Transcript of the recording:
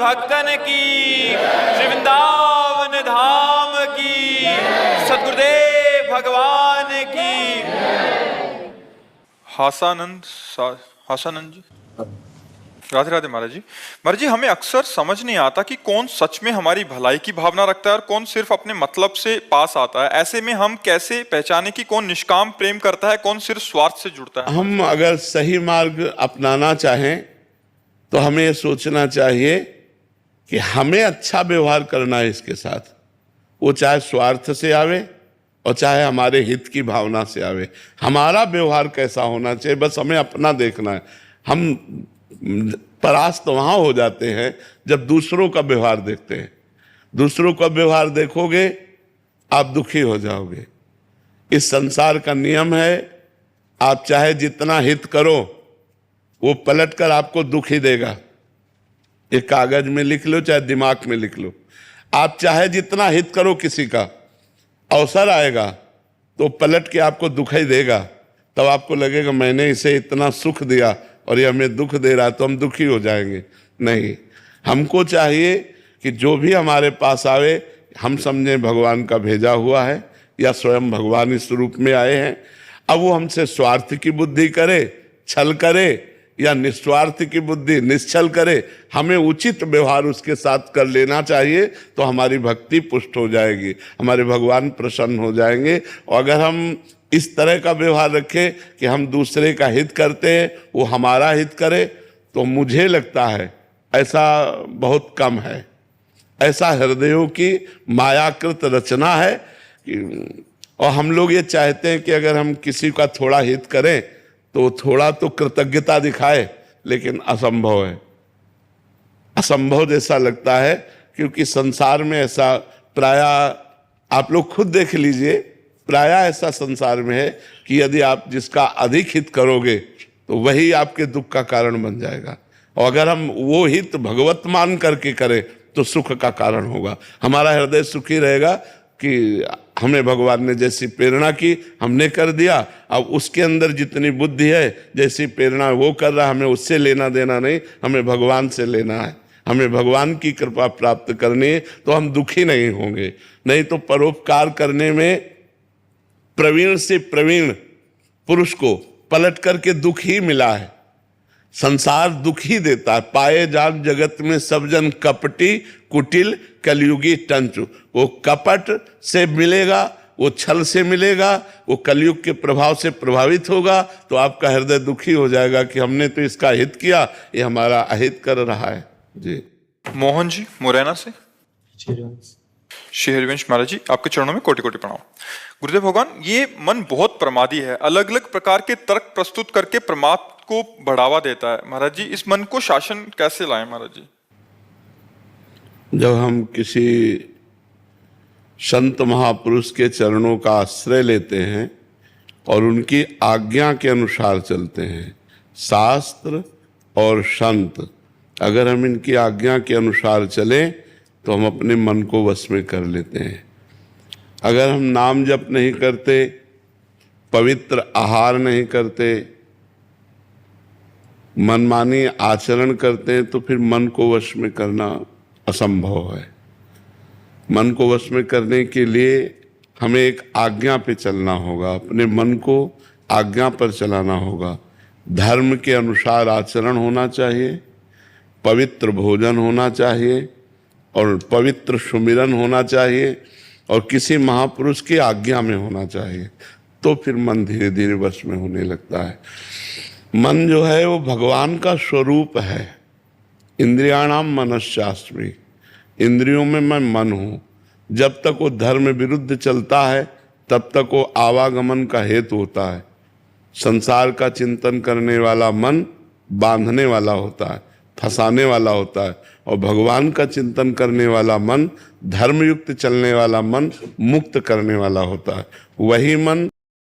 भक्तन की, श्री वृंदावन धाम की, सद्गुरुदेव भगवान की। हासानंद जी, राधे राधे महाराज जी। महाराज जी, हमें अक्सर समझ नहीं आता कि कौन सच में हमारी भलाई की भावना रखता है और कौन सिर्फ अपने मतलब से पास आता है। ऐसे में हम कैसे पहचाने कि कौन निष्काम प्रेम करता है, कौन सिर्फ स्वार्थ से जुड़ता है? हम अगर सही मार्ग अपनाना चाहें तो हमें ये सोचना चाहिए कि हमें अच्छा व्यवहार करना है इसके साथ, वो चाहे स्वार्थ से आवे और चाहे हमारे हित की भावना से आवे। हमारा व्यवहार कैसा होना चाहिए, बस हमें अपना देखना है। हम परास्त वहां हो जाते हैं जब दूसरों का व्यवहार देखते हैं। दूसरों का व्यवहार देखोगे आप दुखी हो जाओगे। इस संसार का नियम है, आप चाहे जितना हित करो वो पलटकर आपको दुख ही देगा। एक कागज में लिख लो चाहे दिमाग में लिख लो, आप चाहे जितना हित करो किसी का, अवसर आएगा तो पलट के आपको दुख ही देगा। तब आपको लगेगा मैंने इसे इतना सुख दिया और ये हमें दुख दे रहा है, तो हम दुखी हो जाएंगे। नहीं, हमको चाहिए कि जो भी हमारे पास आवे हम समझें भगवान का भेजा हुआ है या स्वयं भगवान इस रूप में आए हैं। अब वो हमसे स्वार्थ की बुद्धि करे, छल करे, या निस्वार्थ की बुद्धि निश्चल करे, हमें उचित व्यवहार उसके साथ कर लेना चाहिए, तो हमारी भक्ति पुष्ट हो जाएगी, हमारे भगवान प्रसन्न हो जाएंगे। और अगर हम इस तरह का व्यवहार रखें कि हम दूसरे का हित करते हैं, वो हमारा हित करे, तो मुझे लगता है ऐसा बहुत कम है। ऐसा हृदयों की मायाकृत रचना है कि, और हम लोग ये चाहते हैं कि अगर हम किसी का थोड़ा हित करें तो थोड़ा तो कृतज्ञता दिखाए, लेकिन असंभव है। असंभव जैसा लगता है, क्योंकि संसार में ऐसा प्रायः आप लोग खुद देख लीजिए, प्रायः ऐसा संसार में है कि यदि आप जिसका अधिक हित करोगे तो वही आपके दुख का कारण बन जाएगा। और अगर हम वो हित भगवत मान करके करें तो सुख का कारण होगा। हमारा हृदय सुखी रहेगा कि हमें भगवान ने जैसी प्रेरणा की हमने कर दिया, अब उसके अंदर जितनी बुद्धि है, जैसी प्रेरणा वो कर रहा है, हमें उससे लेना देना नहीं, हमें भगवान से लेना है। हमें भगवान की कृपा प्राप्त करनी है, तो हम दुखी नहीं होंगे। नहीं तो परोपकार करने में प्रवीण से प्रवीण पुरुष को पलट करके दुख ही मिला है। संसार दुख ही देता है। पाए जान जगत में सब जन कपटी कुटिल कलयुगी टंचु। वो कपट से मिलेगा, वो छल से मिलेगा, वो कलयुग के प्रभाव से प्रभावित होगा, तो आपका हृदय दुखी हो जाएगा कि हमने तो इसका हित किया, ये हमारा अहित कर रहा है। जी मोहन जी मुरैना से। श्री हरिवंश महाराज जी, आपके चरणों में कोटि कोटि प्रणाम। गुरुदेव भगवान, ये मन बहुत प्रमादी है, अलग अलग प्रकार के तर्क प्रस्तुत करके परमात्मा को बढ़ावा देता है। महाराज जी, इस मन को शासन कैसे लाएं महाराज जी? जब हम किसी संत महापुरुष के चरणों का आश्रय लेते हैं और उनकी आज्ञा के अनुसार चलते हैं, शास्त्र और संत, अगर हम इनकी आज्ञा के अनुसार चलें तो हम अपने मन को वश में कर लेते हैं। अगर हम नाम जप नहीं करते, पवित्र आहार नहीं करते, मनमानी आचरण करते हैं, तो फिर मन को वश में करना असंभव है। मन को वश में करने के लिए हमें एक आज्ञा पे चलना होगा, अपने मन को आज्ञा पर चलाना होगा। धर्म के अनुसार आचरण होना चाहिए, पवित्र भोजन होना चाहिए और पवित्र सुमिरन होना चाहिए और किसी महापुरुष की आज्ञा में होना चाहिए, तो फिर मन धीरे धीरे वश में होने लगता है। मन जो है वो भगवान का स्वरूप है। इंद्रियाणाम मनश्चास्मि, इंद्रियों में मैं मन हूँ। जब तक वो धर्म विरुद्ध चलता है तब तक वो आवागमन का हेतु होता है। संसार का चिंतन करने वाला मन बांधने वाला होता है, फंसाने वाला होता है, और भगवान का चिंतन करने वाला मन, धर्मयुक्त चलने वाला मन मुक्त करने वाला होता है। वही मन